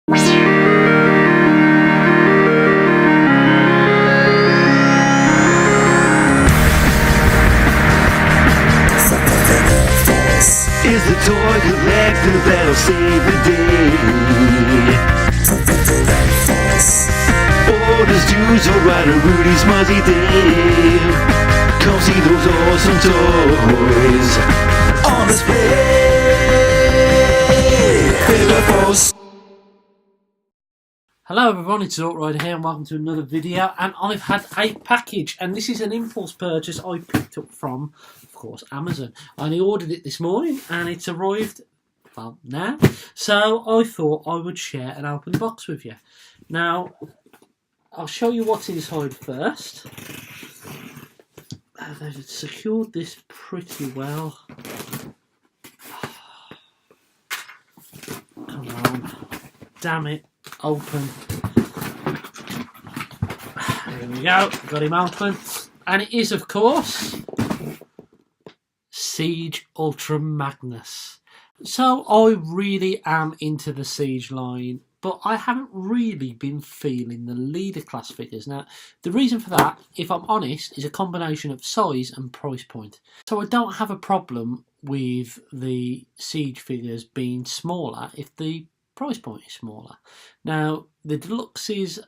Is the toy collector that'll save the day? Orders Jews or Rider Rudy's Muzzy Dave. Come see those awesome toys on display. Figure Force. Hello everyone, it's Rider here and welcome to another video. And I've had a package, and this is an impulse purchase I picked up from, of course, Amazon. I only ordered it this morning and it's arrived, well, now. So I thought I would share and open the box with you. Now, I'll show you what's inside first. They've secured this pretty well. Come on, damn it. Open. There we go, got him open. And it is, of course, Siege Ultra Magnus. So I really am into the Siege line, but I haven't really been feeling the leader class figures. Now, the reason for that, if I'm honest, is a combination of size and price point. So I don't have a problem with the Siege figures being smaller if the price point is smaller. Now, the deluxes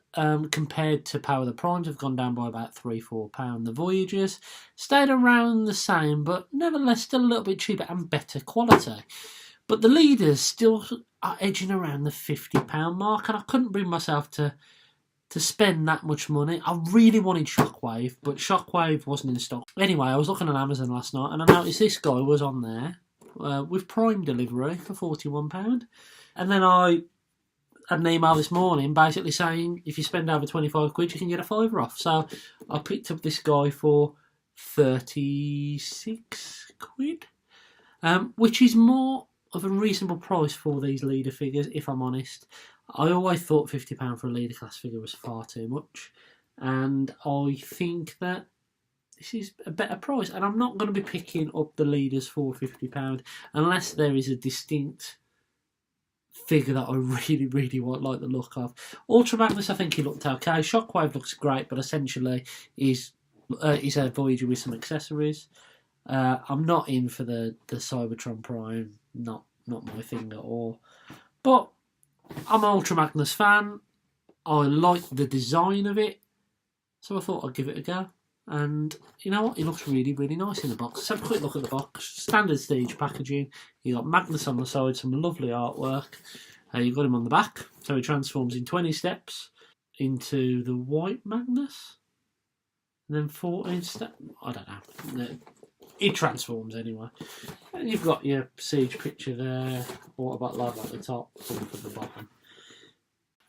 compared to Power of the Primes have gone down by about £3-4. The Voyagers stayed around the same, but nevertheless still a little bit cheaper and better quality. But the leaders still are edging around the £50 mark, and I couldn't bring myself to spend that much money. I really wanted Shockwave, but Shockwave wasn't in stock. Anyway, I was looking on Amazon last night and I noticed this guy was on there with Prime delivery for £41. And then I had an email this morning basically saying if you spend over 25 quid you can get a £5 off. So I picked up this guy for 36 quid, which is more of a reasonable price for these leader figures, if I'm honest. I always thought £50 for a leader class figure was far too much, and I think that this is a better price. And I'm not going to be picking up the leaders for £50 unless there is a distinct figure that I really like the look of. Ultra Magnus, I think he looked okay. Shockwave looks great, but essentially he's a Voyager with some accessories. I'm not in for the Cybertron Prime, not my thing at all. But I'm an Ultra Magnus fan. I like the design of it, so I thought I'd give it a go. And you know what? It looks really nice in the box. Let's have a quick look at the box. Standard Siege packaging. You got Magnus on the side, some lovely artwork. You've got him on the back, so he transforms in 20 steps into the white Magnus, and then 14 steps. I don't know. He transforms anyway. And you've got your Siege picture there. Water bottle logo at the top, something at the bottom.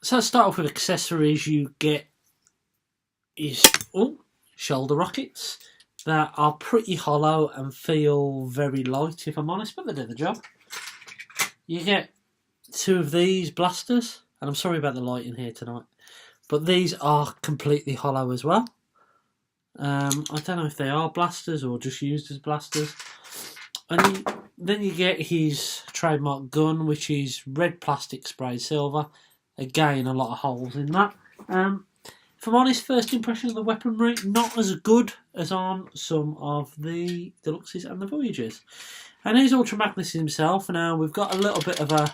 So let's start off with accessories. You get his shoulder rockets that are pretty hollow and feel very light, if I'm honest, but they do the job. You get two of these blasters, and I'm sorry about the lighting here tonight, but these are completely hollow as well. I don't know if they are blasters or just used as blasters. And then you get his trademark gun, which is red plastic sprayed silver. Again, a lot of holes in that. If I'm honest, first impression of the weaponry, not as good as on some of the Deluxes and the Voyagers. And here's Ultra Magnus himself. Now, we've got a little bit of a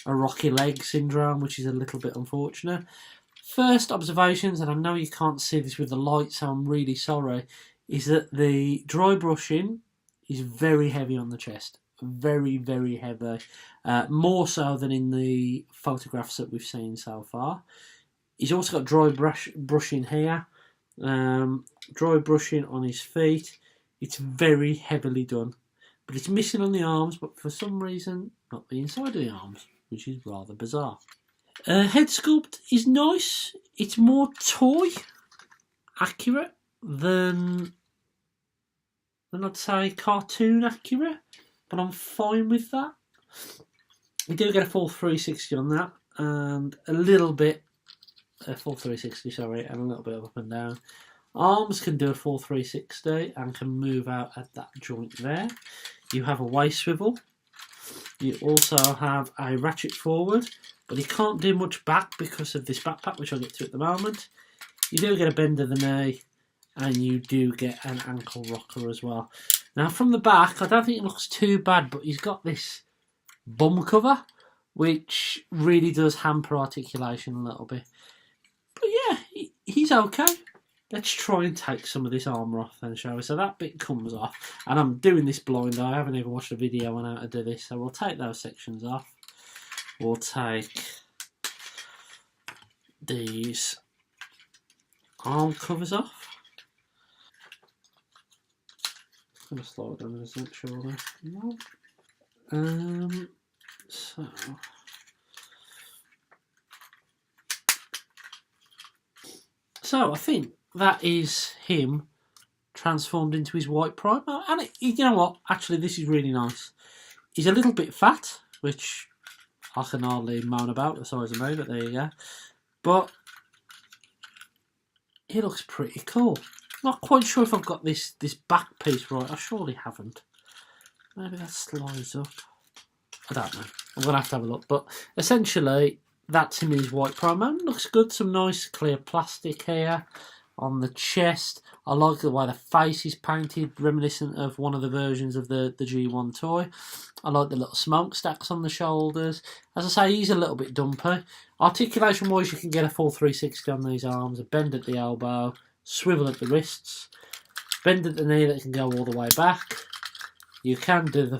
rocky leg syndrome, which is a little bit unfortunate. First observations, and I know you can't see this with the light, so I'm really sorry, is that the dry brushing is very heavy on the chest. Very heavy. More so than in the photographs that we've seen so far. He's also got dry brushing here, dry brushing on his feet. It's very heavily done, but it's missing on the arms, but for some reason not the inside of the arms, which is rather bizarre. Head sculpt is nice. It's more toy accurate than I'd say cartoon accurate, but I'm fine with that. We do get a full 360 on that, and a little bit. Full 360, sorry, and a little bit of up and down. Arms can do a full 360 and can move out at that joint there. You have a waist swivel. You also have a ratchet forward but he can't do much back because of this backpack, which I'll get to at the moment. You do get a bend of the knee, and you do get an ankle rocker as well. Now, from the back, I don't think it looks too bad, but he's got this bum cover, which really does hamper articulation a little bit. But yeah, he's okay. Let's try and take some of this armour off then, shall we? So that bit comes off, and I'm doing this blind. I haven't even watched a video on how to do this, so we'll take those sections off. We'll take these arm covers off. I'm going to slow it down, isn't it, surely? No. So I think that is him transformed into his white prime. And you know what? Actually, this is really nice. He's a little bit fat, which I can hardly moan about the size of me, but there you go. But he looks pretty cool. Not quite sure if I've got this back piece right. I surely haven't. Maybe that slides up. I don't know. I'm going to have a look. But essentially, that's him in his white prime. And looks good. Some nice clear plastic here on the chest. I like the way the face is painted, reminiscent of one of the versions of the G1 toy. I like the little smokestacks on the shoulders. As I say, he's a little bit dumpy. Articulation-wise, you can get a full 360 on these arms. A bend at the elbow, swivel at the wrists, bend at the knee that can go all the way back. You can do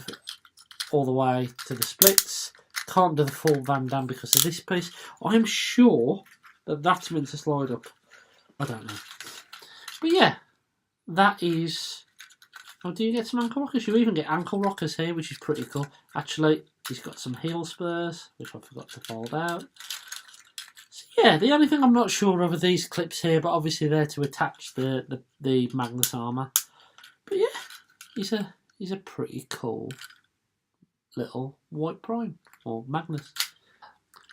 all the way to the splits. Can't do the full Van Damme because of this piece. I'm sure that that's meant to slide up. I don't know. But yeah, that is... Oh, do you get some ankle rockers? You even get ankle rockers here, which is pretty cool. Actually, he's got some heel spurs, which I forgot to fold out. So yeah, the only thing I'm not sure of are these clips here, but obviously they're to attach the Magnus armour. But yeah, he's a pretty cool little white prime, or Magnus.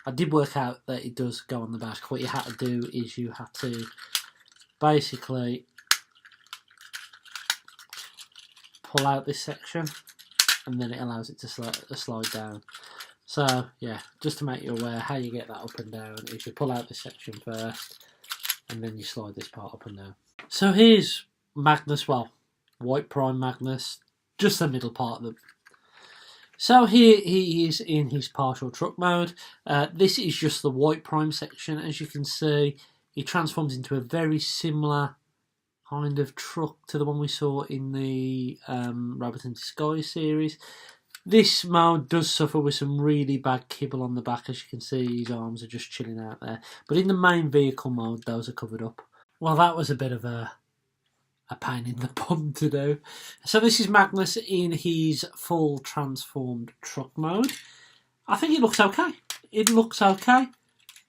I did work out that it does go on the back. What you had to do is you had to basically pull out this section, and then it allows it to slide down. So yeah, just to make you aware, how you get that up and down is you pull out this section first, and then you slide this part up and down. So here's Magnus, well, white prime Magnus, just the middle part of them. So here he is in his partial truck mode. This is just the white prime section. As you can see, he transforms into a very similar kind of truck to the one we saw in the Rabbit in Disguise series. This mode does suffer with some really bad kibble on the back. As you can see, his arms are just chilling out there. But in the main vehicle mode, those are covered up. Well, that was a bit of a pain in the bum to do. So this is Magnus in his full transformed truck mode. I think it looks okay. It looks okay.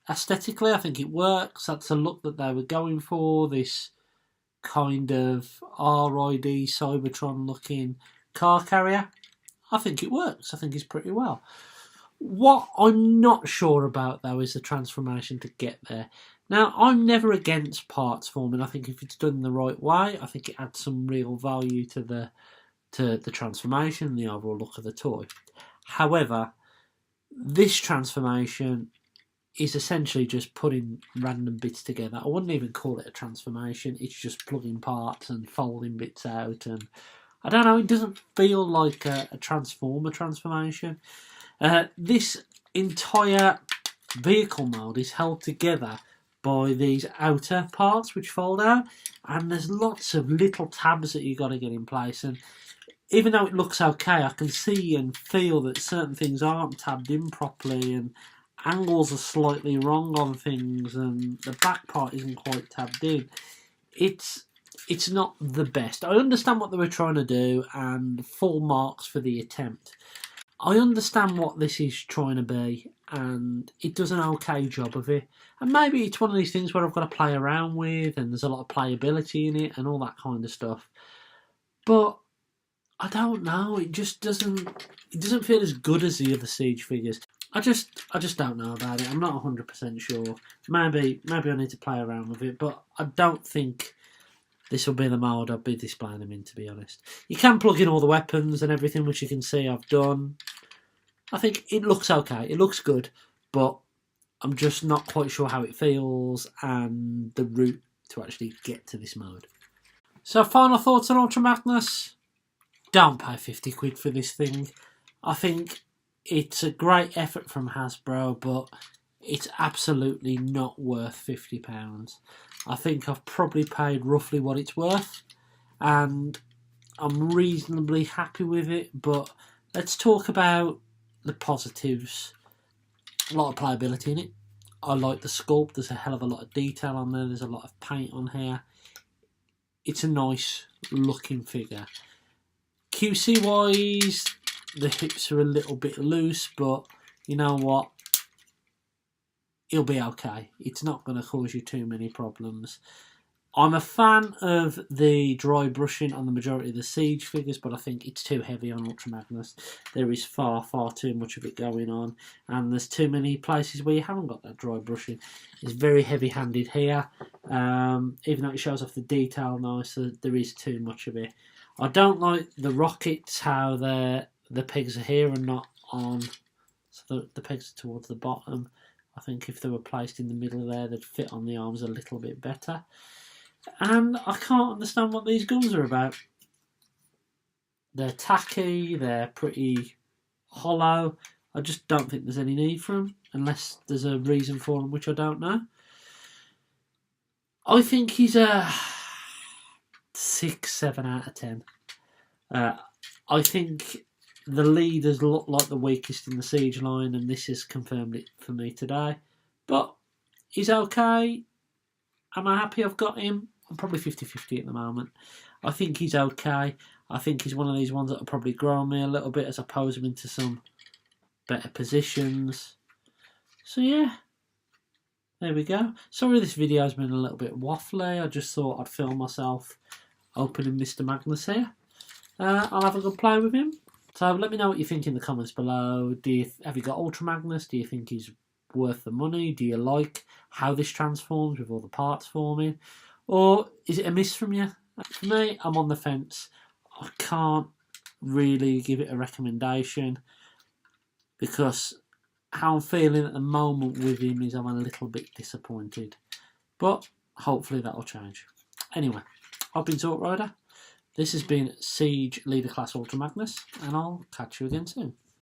Aesthetically, I think it works. That's a look that they were going for. This kind of RID Cybertron looking car carrier. I think it works. I think it's pretty well. What I'm not sure about though is the transformation to get there. Now, I'm never against parts forming. I think if it's done the right way, I think it adds some real value to the transformation and the overall look of the toy. However, this transformation is essentially just putting random bits together. I wouldn't even call it a transformation. It's just plugging parts and folding bits out. And I don't know, it doesn't feel like a Transformer transformation. This entire vehicle mode is held together by these outer parts which fold out, and there's lots of little tabs that you've got to get in place, and even though it looks okay, I can see and feel that certain things aren't tabbed in properly, and angles are slightly wrong on things, and the back part isn't quite tabbed in. It's not the best. I understand what they were trying to do, and full marks for the attempt. I understand what this is trying to be, and it does an okay job of it. And maybe it's one of these things where I've got to play around with, and there's a lot of playability in it, and all that kind of stuff. But I don't know. It just doesn't. It doesn't feel as good as the other Siege figures. I just don't know about it. I'm not 100% sure. Maybe I need to play around with it, but I don't think this will be the mode I'll be displaying them in, to be honest. You can plug in all the weapons and everything, which you can see I've done. I think it looks okay. It looks good, but I'm just not quite sure how it feels and the route to actually get to this mode. So final thoughts on Ultra Magnus. Don't pay 50 quid for this thing. I think it's a great effort from Hasbro, but it's absolutely not worth £50. I think I've probably paid roughly what it's worth, and I'm reasonably happy with it. But let's talk about the positives. A lot of playability in it. I like the sculpt. There's a hell of a lot of detail on there. There's a lot of paint on here. It's a nice looking figure. QC wise, the hips are a little bit loose, but you know what? It'll be okay. It's not going to cause you too many problems. I'm a fan of the dry brushing on the majority of the Siege figures, but I think it's too heavy on Ultra Magnus. There is far too much of it going on, and there's too many places where you haven't got that dry brushing. It's very heavy-handed here, even though it shows off the detail nice, there is too much of it. I don't like the rockets, how the pegs are here and not on, so the pegs are towards the bottom. I think if they were placed in the middle there, they'd fit on the arms a little bit better. And I can't understand what these guns are about. They're tacky, they're pretty hollow. I just don't think there's any need for them, unless there's a reason for them, which I don't know. I think he's a 6, 7 out of 10. I think the leaders look like the weakest in the Siege line, and this has confirmed it for me today. But he's okay. Am I happy I've got him? I'm probably 50-50 at the moment. I think he's okay. I think he's one of these ones that will probably grow on me a little bit as I pose him into some better positions. So yeah, there we go. Sorry this video has been a little bit waffly. I just thought I'd film myself opening Mr. Magnus here. I'll have a good play with him. So let me know what you think in the comments below. Have you got Ultra Magnus? Do you think he's worth the money? Do you like how this transforms with all the parts forming? Or is it a miss from you? For me, I'm on the fence. I can't really give it a recommendation because how I'm feeling at the moment with him is I'm a little bit disappointed. But hopefully that'll change. Anyway, I've been Talk Rider. This has been Siege Leader Class Ultra Magnus, and I'll catch you again soon.